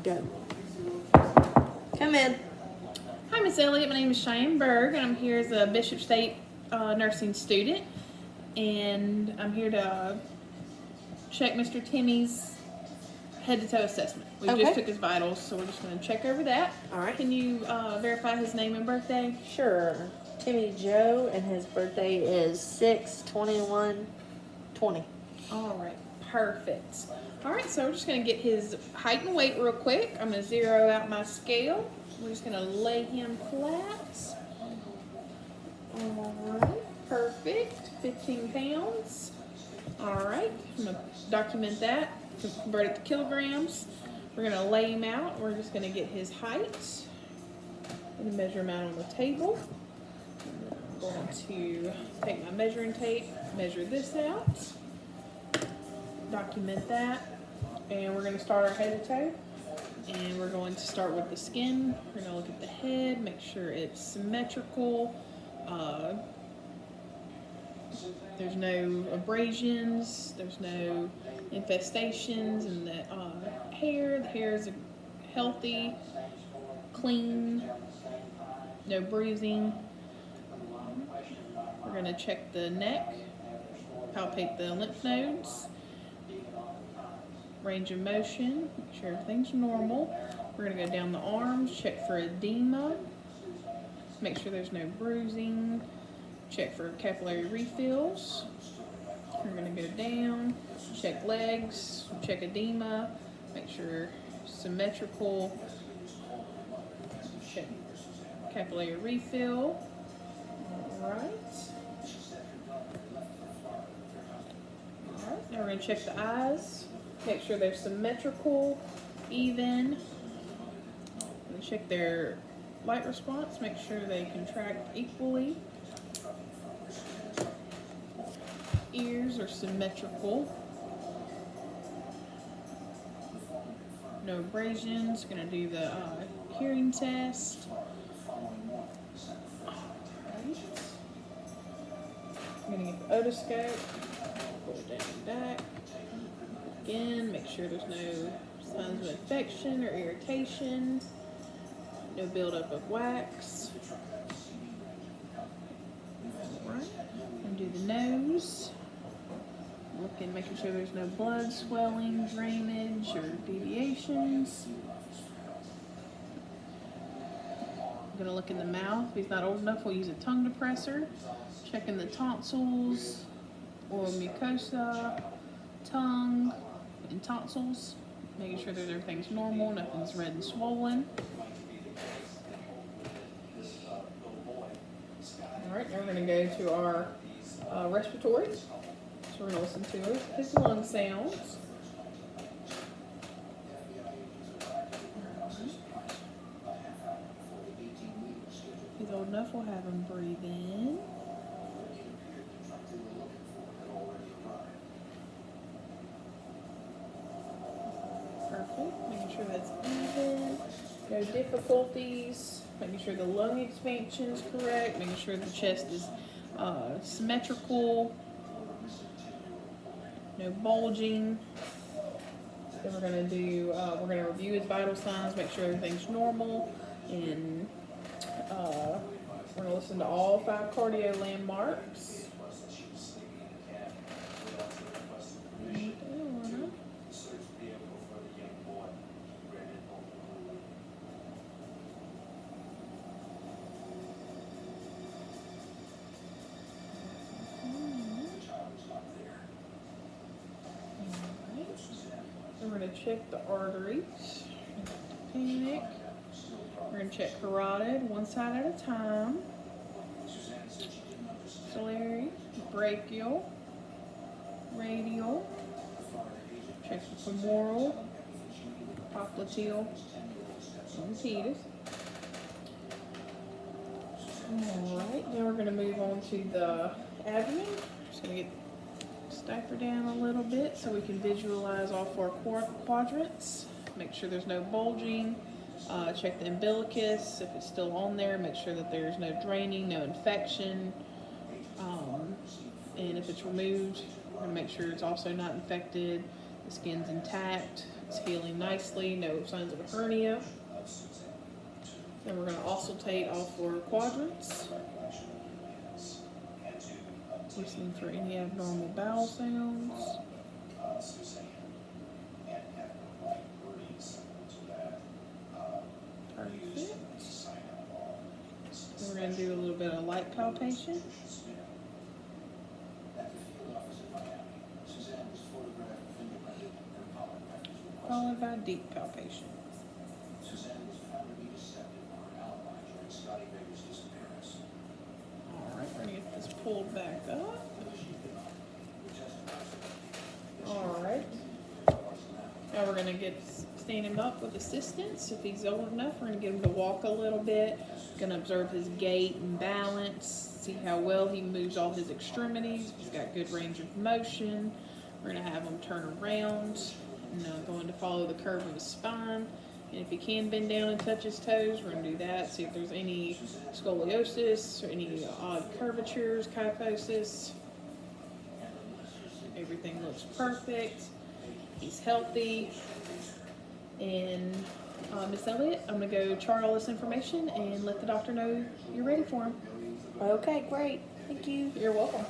Go. Come in. Hi, Miss Elliott. My name is Cheyenne Berg, and I'm here as a Bishop State nursing student. And I'm here to check Mr. Timmy's head-to-toe assessment. We Okay. just took his vitals, so we're just going to check over that. All right. Can you verify his name and birthday? Sure. Timmy Joe, and his birthday is 6/21/20. All right, perfect. All right, so we're just going to get his height and weight real quick. I'm going to zero out my scale. We're just going to lay him flat. All right, perfect. 15 pounds. All right, I'm going to document that, convert it to kilograms. We're going to lay him out. We're just going to get his height and measure him out on the table. I'm going to take my measuring tape, measure this out, document that, and we're going to start our head to toe. And we're going to start with the skin. We're going to look at the head, make sure it's symmetrical. There's no abrasions, there's no infestations in the hair. The hair is healthy, clean, no bruising. We're going to check the neck, palpate the lymph nodes, range of motion, make sure everything's normal. We're going to go down the arms, check for edema, make sure there's no bruising, check for capillary refills. We're going to go down, check legs, check edema, make sure symmetrical, check capillary refill. All right. Now we're going to check the eyes, make sure they're symmetrical, even. We're going to check their light response, make sure they contract equally. Ears are symmetrical. No abrasions. Going to do the hearing test. Alright. I'm going to get the otoscope. Pull it down and back. Again, make sure there's no signs of infection or irritation. No buildup of wax. Alright. I'm going to do the nose. Looking, making sure there's no blood, swelling, drainage, or deviations. I'm going to look in the mouth. If he's not old enough, we'll use a tongue depressor. Checking the tonsils, oral mucosa, tongue, and tonsils. Making sure that everything's normal, nothing's red and swollen. Alright, now we're going to go to our respiratory. So we're going to listen to his lung sounds. If he's old enough, we'll have him breathe in. Perfect. Making sure that's even. No difficulties. Making sure the lung expansion is correct. Making sure the chest is symmetrical. No bulging. Then we're going to do, we're going to review his vital signs, make sure everything's normal, and we're going to listen to all 5 cardio landmarks. We're going to check the arteries. Panic. We're going to check carotid, one side at a time. Ciliary, brachial, radial. Check the femoral, popliteal, and pedis. Alright, now we're going to move on to the abdomen. Just going to get diaper down a little bit so we can visualize all 4 quadrants. Make sure there's no bulging. Check the umbilicus if it's still on there. Make sure that there's no draining, no infection. And if it's removed, we're going to make sure it's also not infected. The skin's intact. It's healing nicely, no signs of a hernia. Then we're going to auscultate all 4 quadrants. Listening for any abnormal bowel sounds. Perfect. Then we're going to do a little bit of light palpation. Followed by deep palpation. Alright, we're going to get this pulled back up. Alright. Now we're going to stand him up with assistance. If he's old enough, we're going to get him to walk a little bit. Going to observe his gait and balance. See how well he moves all his extremities. He's got good range of motion. We're going to have him turn around. And going to follow the curve of his spine. And if he can bend down and touch his toes, we're going to do that. See if there's any scoliosis or any odd curvatures, kyphosis. Everything looks perfect. He's healthy. And Miss Elliott, I'm going to go chart all this information and let the doctor know you're ready for him. Okay, great. Thank you. You're welcome.